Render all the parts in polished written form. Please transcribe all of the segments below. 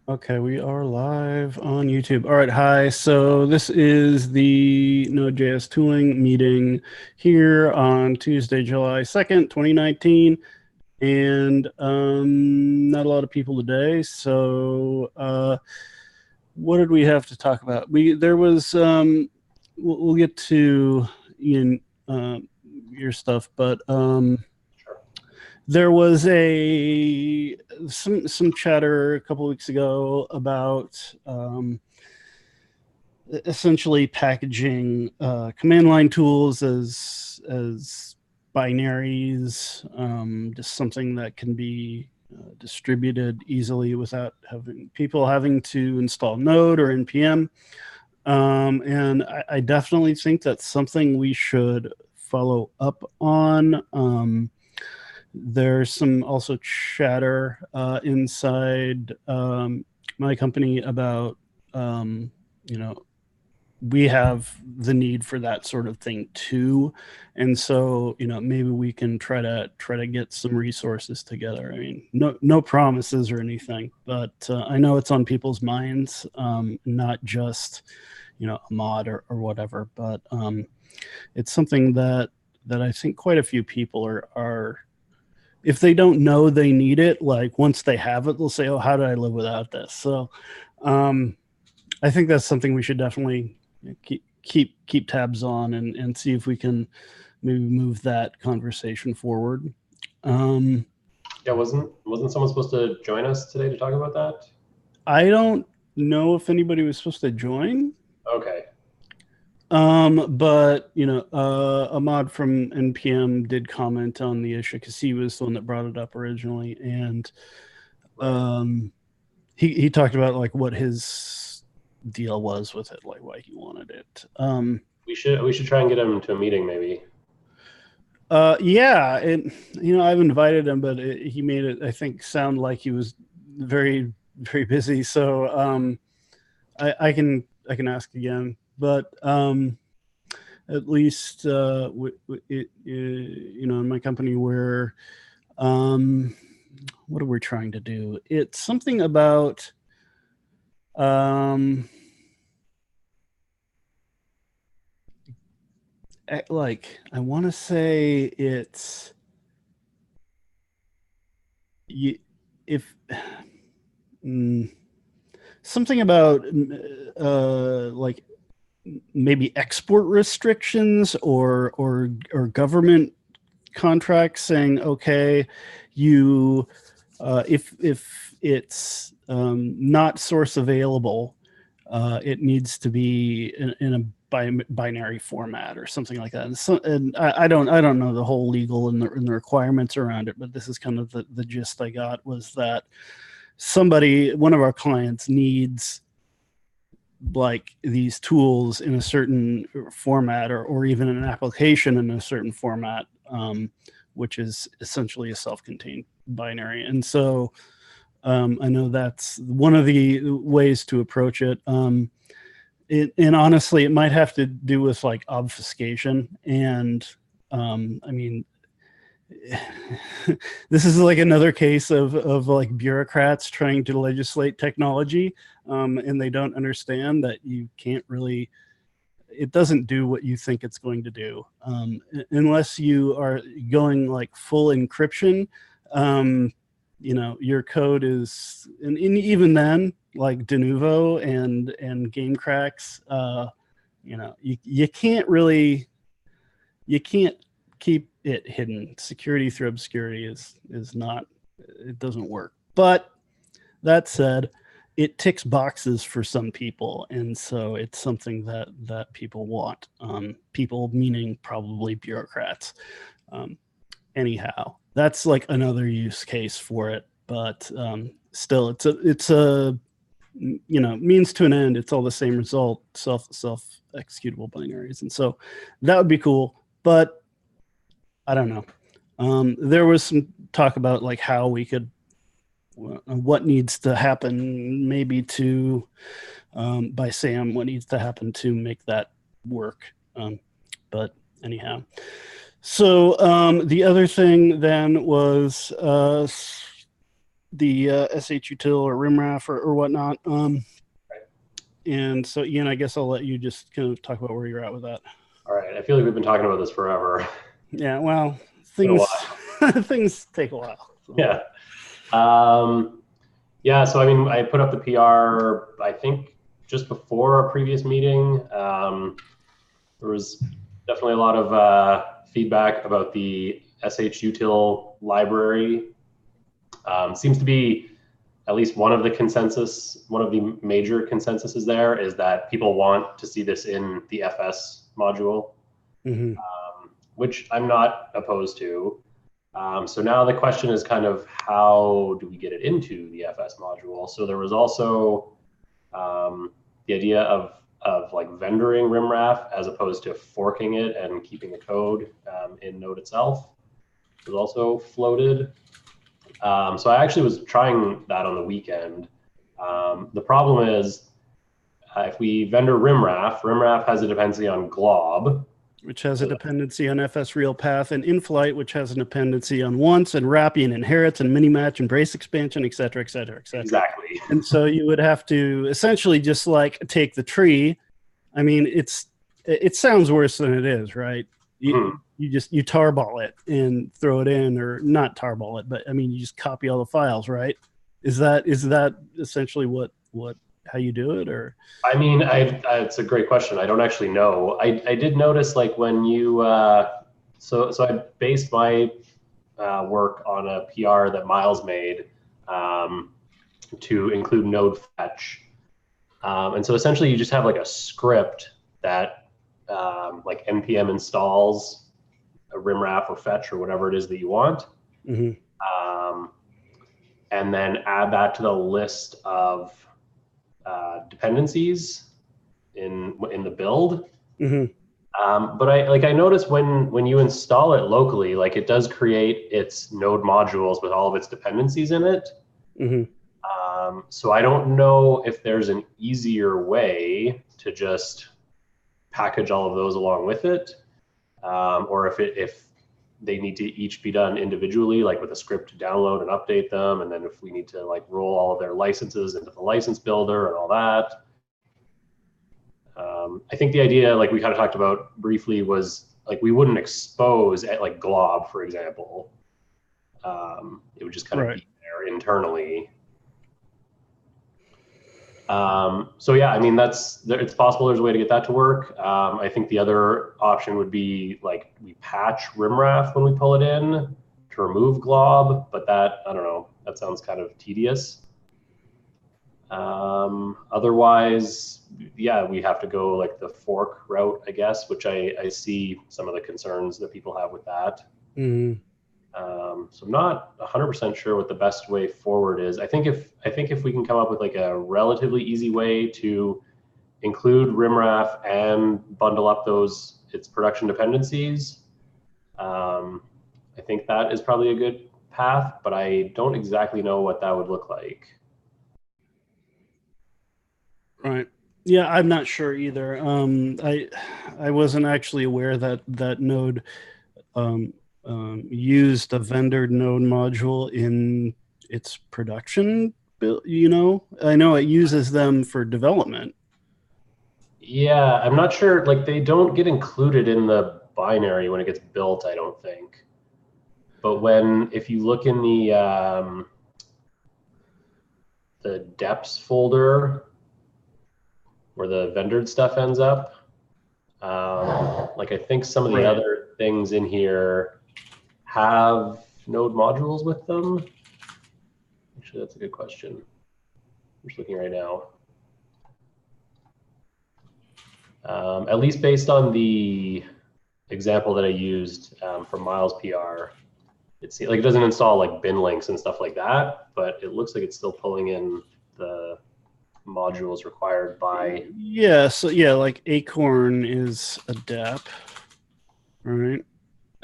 Okay, we are live on YouTube. All right, hi. So this is the Node.js tooling meeting here on Tuesday, July 2nd, 2019. And not a lot of people today. So what did we have to talk about? There was we'll get to Ian your stuff, but Sure. there was a some chatter a couple weeks ago about essentially packaging command line tools as binaries, just something that can be distributed easily without having people having to install Node or npm. And I definitely think that's something we should follow up on. There's some also chatter inside my company about, um, you know, we have the need for that sort of thing too. And so, maybe we can try to get some resources together. I mean, no promises or anything, but I know it's on people's minds, not just, a mod or whatever, but it's something that I think quite a few people are if they don't know they need it, like once they have it, they'll say, "Oh, how did I live without this?" So, um, I think that's something we should definitely keep tabs on and see if we can maybe move that conversation forward. Um, Yeah, wasn't someone supposed to join us today to talk about that? I don't know if anybody was supposed to join, Okay. but Ahmad from NPM did comment on the issue because he was the one that brought it up originally, and Right. um, he talked about like what his deal was with it, like why he wanted it. We should try and get him to a meeting maybe. Yeah, I've invited him, but he made it, I think, sound like he was very, very busy. So I can ask again, but at least in my company where what are we trying to do? It's something about um, like I want to say it's you if mm, something about like maybe export restrictions or government contracts saying, okay, you if it's not source available, it needs to be in a binary format or something like that. And I don't know the whole legal and the requirements around it, but this is kind of the gist I got was that one of our clients needs like these tools in a certain format or even an application in a certain format, which is essentially a self-contained binary. And so I know that's one of the ways to approach it. And honestly, it might have to do with like obfuscation. And I mean, this is like another case of like bureaucrats trying to legislate technology, and they don't understand that you can't really it doesn't do what you think it's going to do, unless you are going like full encryption. um, your code is and even then like de novo and game cracks, you can't really you can't keep it hidden. Security through obscurity is not it doesn't work. But that said, it ticks boxes for some people, and so it's something that people want. People meaning probably bureaucrats. Um, Anyhow, that's like another use case for it, but still, it's a means to an end. It's all the same result, self executable binaries, and so that would be cool. But I don't know. There was some talk about like how we could what needs to happen maybe to by Sam, what needs to happen to make that work. But anyhow, so the other thing then was the shutil or rimraf or whatnot. And so, Ian, I guess I'll let you just kind of talk about where you're at with that. All right. I feel like we've been talking about this forever. Yeah, well, Been a things while. things take a while. So. Yeah. Yeah. So I mean, I put up the PR, I think, just before our previous meeting. There was definitely a lot of feedback about the shutil library. Seems to be at least one of the major consensuses there is that people want to see this in the FS module, which I'm not opposed to. So now the question is kind of how do we get it into the FS module? So there was also the idea of like vendoring rimraf as opposed to forking it and keeping the code in Node itself was also floated. So I actually was trying that on the weekend. The problem is if we vendor rimraf has a dependency on glob, which has a dependency on FS real path, and inflight, which has a dependency on once, and wrappy and inherits and minimatch and brace expansion, et cetera, et cetera, et cetera. Exactly. And so you would have to essentially just like take the tree. I mean, it sounds worse than it is, right? You tarball it and throw it in, or not tarball it, but I mean, you just copy all the files, right? Is that essentially what how you do it? Or I mean, it's a great question. I don't actually know. I did notice like when you so I based my work on a PR that Miles made to include node fetch, and so essentially you just have like a script that like npm installs a rimraf or fetch or whatever it is that you want, and then add that to the list of dependencies in the build. But I noticed when you install it locally, like it does create its node modules with all of its dependencies in it. So I don't know if there's an easier way to just package all of those along with it, or if they need to each be done individually, like with a script to download and update them, and then if we need to like roll all of their licenses into the license builder and all that. I think the idea, like we kind of talked about briefly, was like we wouldn't expose at like glob, for example. It would just kind of be there internally. So yeah, I mean, it's possible there's a way to get that to work. I think the other option would be like we patch rimraf when we pull it in to remove glob, but that, I don't know, that sounds kind of tedious. Otherwise, yeah, we have to go like the fork route, I guess, which I see some of the concerns that people have with that. So I'm not 100% sure what the best way forward is. I think if we can come up with like a relatively easy way to include rimraf and bundle up its production dependencies, I think that is probably a good path, but I don't exactly know what that would look like. Right. Yeah, I'm not sure either. I wasn't actually aware that Node used a vendored Node module in its production build. I know it uses them for development. Yeah, I'm not sure. Like they don't get included in the binary when it gets built, I don't think. But if you look in the deps folder where the vendored stuff ends up, like I think some of the other things in here have Node modules with them. Actually, that's a good question. I'm just looking right now. At least based on the example that I used from Miles PR, it's like it doesn't install like bin links and stuff like that, but it looks like it's still pulling in the modules required by. Yeah, so yeah, like Acorn is a dep, right?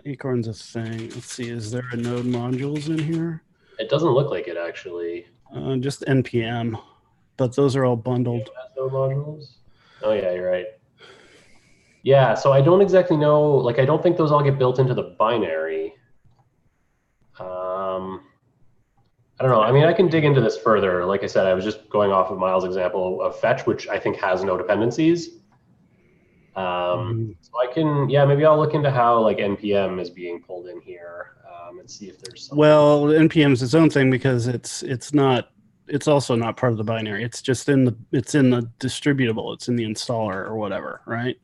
Acorn's a thing. Let's see, is there a Node modules in here? It doesn't look like it actually. Just npm, but those are all bundled. Node modules. Oh yeah, you're right. Yeah, so I don't exactly know. Like, I don't think those all get built into the binary. I don't know. I mean, I can dig into this further. Like I said, I was just going off of Miles' example of fetch, which I think has no dependencies. So I can, yeah, maybe I'll look into how like npm is being pulled in here, and see if there's some. Well, npm is its own thing because it's not. It's also not part of the binary. It's just in the distributable. It's in the installer or whatever, right?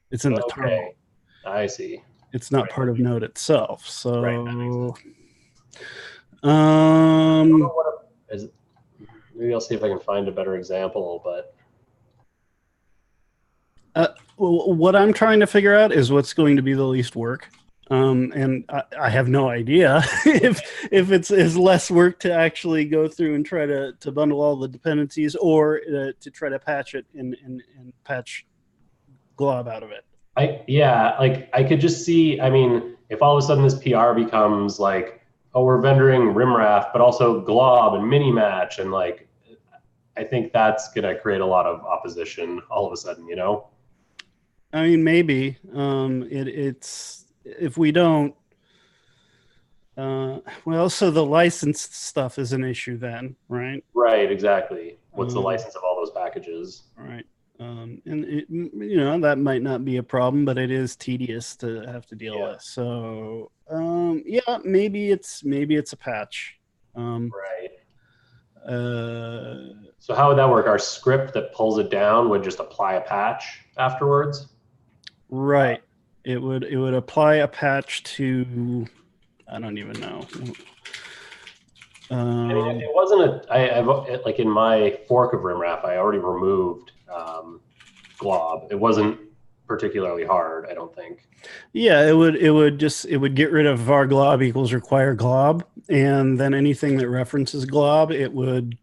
It's in the terminal. I see. It's not part of Node itself. So, Right, that makes sense. Maybe I'll see if I can find a better example, but what I'm trying to figure out is what's going to be the least work. And I have no idea if it's less work to actually go through and try to bundle all the dependencies, or to try to patch it and patch glob out of it. I could just see. I mean, if all of a sudden this PR becomes like, oh, we're vendoring rimraf, but also glob and mini match, and like, I think that's gonna create a lot of opposition all of a sudden, you know. I mean, maybe it's if we don't. Well, so the license stuff is an issue then, right? Right, exactly. What's the license of all those packages? Right. And it, that might not be a problem, but it is tedious to have to deal with. So yeah, maybe it's a patch. Right. So how would that work? Our script that pulls it down would just apply a patch afterwards? Right. It would apply a patch to, I don't even know. I mean, it wasn't I've like in my fork of rimraf, I already removed glob. It wasn't particularly hard, I don't think. Yeah, it would get rid of var glob equals require glob, and then anything that references glob, it would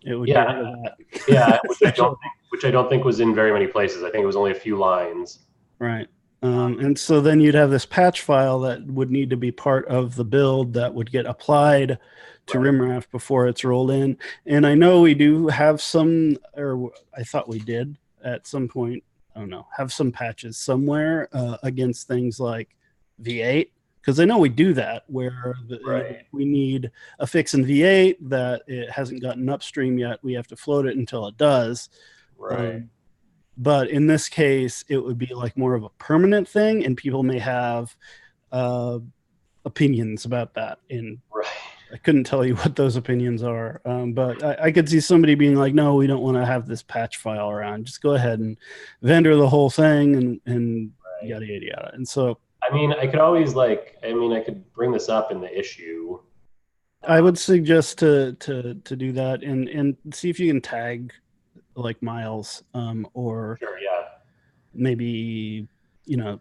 get rid of that. Yeah, which I don't think was in very many places. I think it was only a few lines. Right. And so then you'd have this patch file that would need to be part of the build that would get applied to rimraf before it's rolled in. And I know we do have some, or I thought we did at some point, I don't know, have some patches somewhere against things like V8, because I know we do that where we need a fix in V8 that it hasn't gotten upstream yet. We have to float it until it does. Right. But in this case, it would be like more of a permanent thing, and people may have opinions about that. And I couldn't tell you what those opinions are, but I could see somebody being like, "No, we don't want to have this patch file around. Just go ahead and vendor the whole thing, and yada yada yada." And so, I mean, I could bring this up in the issue. I would suggest to do that and see if you can tag like Miles, or maybe Sam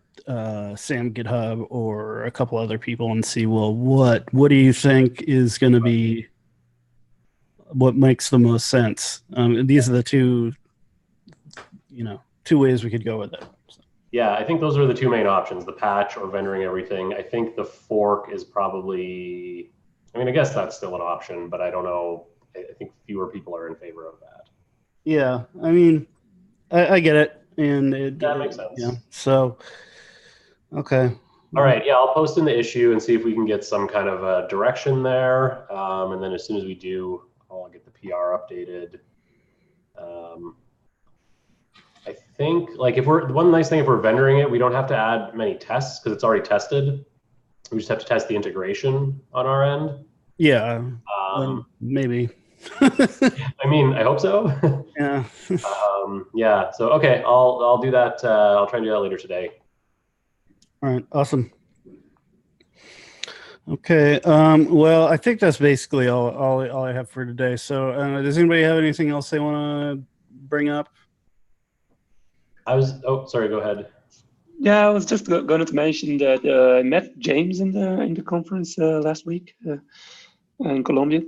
GitHub or a couple other people, and see, well, what do you think is going to be what makes the most sense? These are the two ways we could go with it. So. Yeah, I think those are the two main options: the patch or vendoring everything. I think the fork is probably. I mean, I guess that's still an option, but I don't know. I think fewer people are in favor of that. Yeah, I mean, I get it, and that makes sense. Yeah. So, okay. All right. Yeah, I'll post in the issue and see if we can get some kind of a direction there. And then as soon as we do, I'll get the PR updated. I think like one nice thing if we're vendoring it, we don't have to add many tests because it's already tested. We just have to test the integration on our end. Yeah. Maybe. I mean, I hope so. Yeah. Yeah. So okay, I'll do that. I'll try and do that later today. All right. Awesome. Okay. Well, I think that's basically all I have for today. So, does anybody have anything else they want to bring up? Oh, sorry. Go ahead. Yeah, I was just going to mention that I met James in the conference last week in Colombia,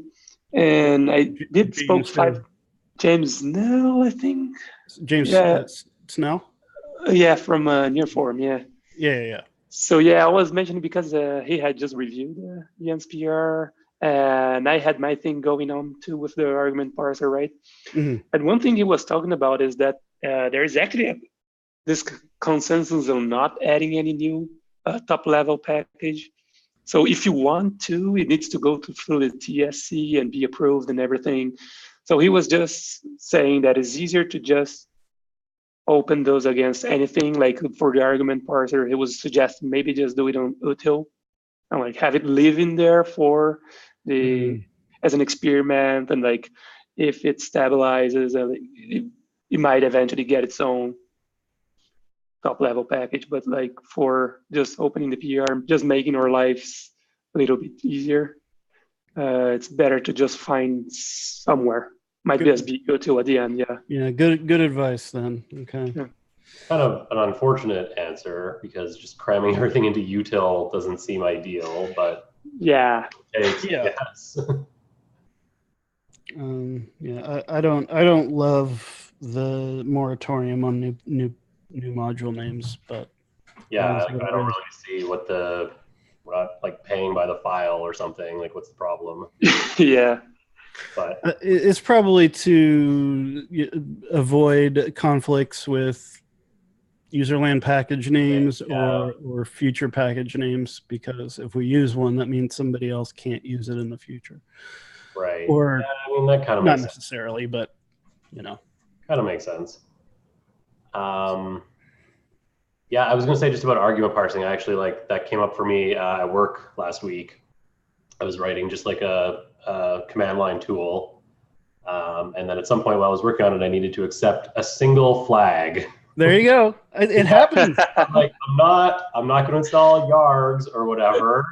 and I did spoke James Snell, I think. James Snell. Yeah, from Near Forum. Yeah. Yeah. So yeah, I was mentioning because he had just reviewed Jan's PR, and I had my thing going on too with the argument parser, right? Mm-hmm. And one thing he was talking about is that there is actually this consensus on not adding any new top-level package. So if you want to, it needs to go through the TSC and be approved and everything. So he was just saying that it's easier to just open those against anything. Like for the argument parser, he was suggesting maybe just do it on util and like have it live in there for the as an experiment, and like if it stabilizes, it might eventually get its own top level package. But like for just opening the PR, just making our lives a little bit easier, it's better to just find somewhere. Might just be util at the end. Yeah. Yeah. Good advice then. Okay. Yeah. Kind of an unfortunate answer because just cramming everything into util doesn't seem ideal, but yeah, yes. Yeah, I don't love the moratorium on new module names, but yeah, like, I don't really see what we're not like paying by the file or something. Like, what's the problem? Yeah, but it's probably to avoid conflicts with userland package names or future package names, because if we use one, that means somebody else can't use it in the future. Right. Or I mean, that kind of not makes necessarily, sense. but you know, kind of makes sense. Yeah, I was going to say just about argument parsing. I actually like that came up for me at work last week. I was writing just like a command line tool. And then at some point while I was working on it, I needed to accept a single flag. There you go. It happens. Like, I'm not going to install yards or whatever.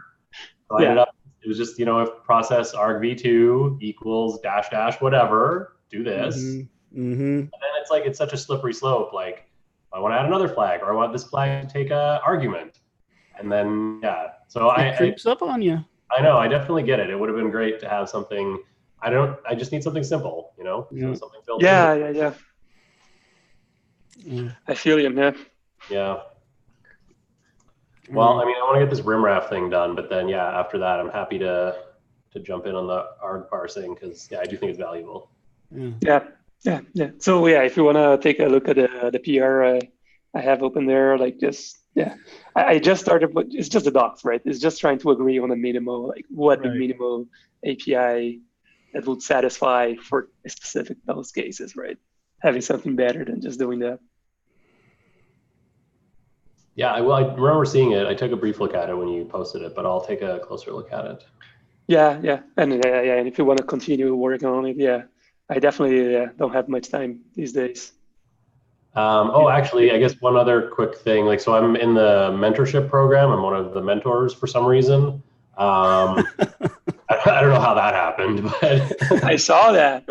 So I ended up, it was just, if process argv2 equals -- whatever, do this. And then it's like, it's such a slippery slope. Like, I want to add another flag, or I want this flag to take a argument. And then, so it creeps up on you. I know, I definitely get it. It would have been great to have something. I just need something simple, So something built in. Yeah. I feel you, man. Yeah. Well, I mean, I want to get this rimraf thing done, but then, after that, I'm happy to jump in on the arg parsing because, I do think it's valuable. Yeah. So if you want to take a look at the PR I have open there, like just I just started, but it's just the docs, right? It's just trying to agree on a minimal, like what the minimal API that would satisfy for specific those cases, right? Having something better than just doing that. Yeah, I remember seeing it. I took a brief look at it when you posted it, but I'll take a closer look at it. Yeah, and if you want to continue working on it, I definitely don't have much time these days. Actually, I guess one other quick thing. Like, so I'm in the mentorship program. I'm one of the mentors for some reason. I don't know how that happened, but I saw that.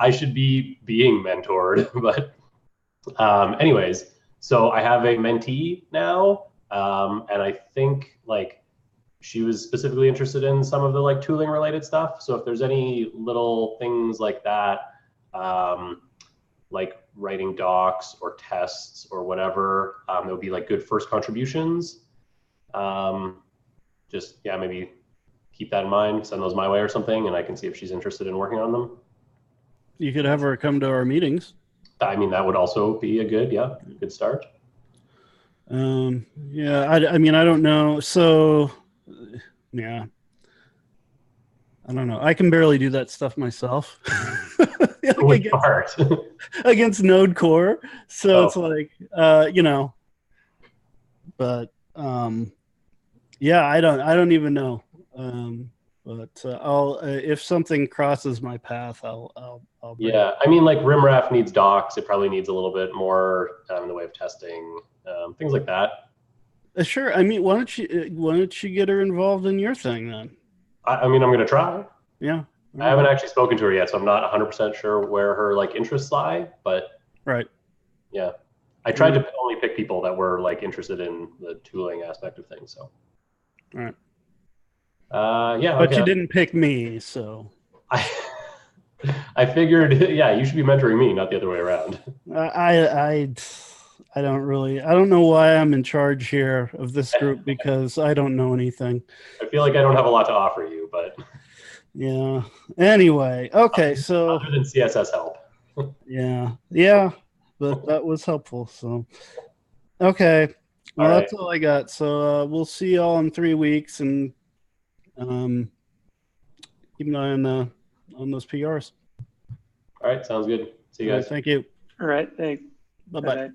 I should be being mentored, but anyways, so I have a mentee now, and I think like she was specifically interested in some of the like tooling related stuff. So if there's any little things like that, like writing docs or tests or whatever, that would be like good first contributions. Just maybe keep that in mind, send those my way or something, and I can see if she's interested in working on them. You could have her come to our meetings. I mean, that would also be a good start. I mean, I don't know. So, I don't know. I can barely do that stuff myself. Against Node Core. So it's like, but I don't even know. But I'll if something crosses my path, I'll I mean, like rimraf needs docs. It probably needs a little bit more in the way of testing, things like that. Sure. I mean, why don't you get her involved in your thing then? I mean, I'm gonna try. Yeah. I haven't actually spoken to her yet, so I'm not 100% sure where her like interests lie. But yeah, I tried to only pick people that were like interested in the tooling aspect of things. So. All right. But you didn't pick me, so I figured, you should be mentoring me, not the other way around. I don't know why I'm in charge here of this group because I don't know anything. I feel like I don't have a lot to offer you, but yeah. Anyway, okay, so other than CSS help. yeah, but that was helpful. So okay. Well, that's all I got. So we'll see y'all in 3 weeks, and Keep an eye on those PRs. All right, sounds good. See you All guys. right, thank you. All right, thanks. Bye-bye. Bye-bye.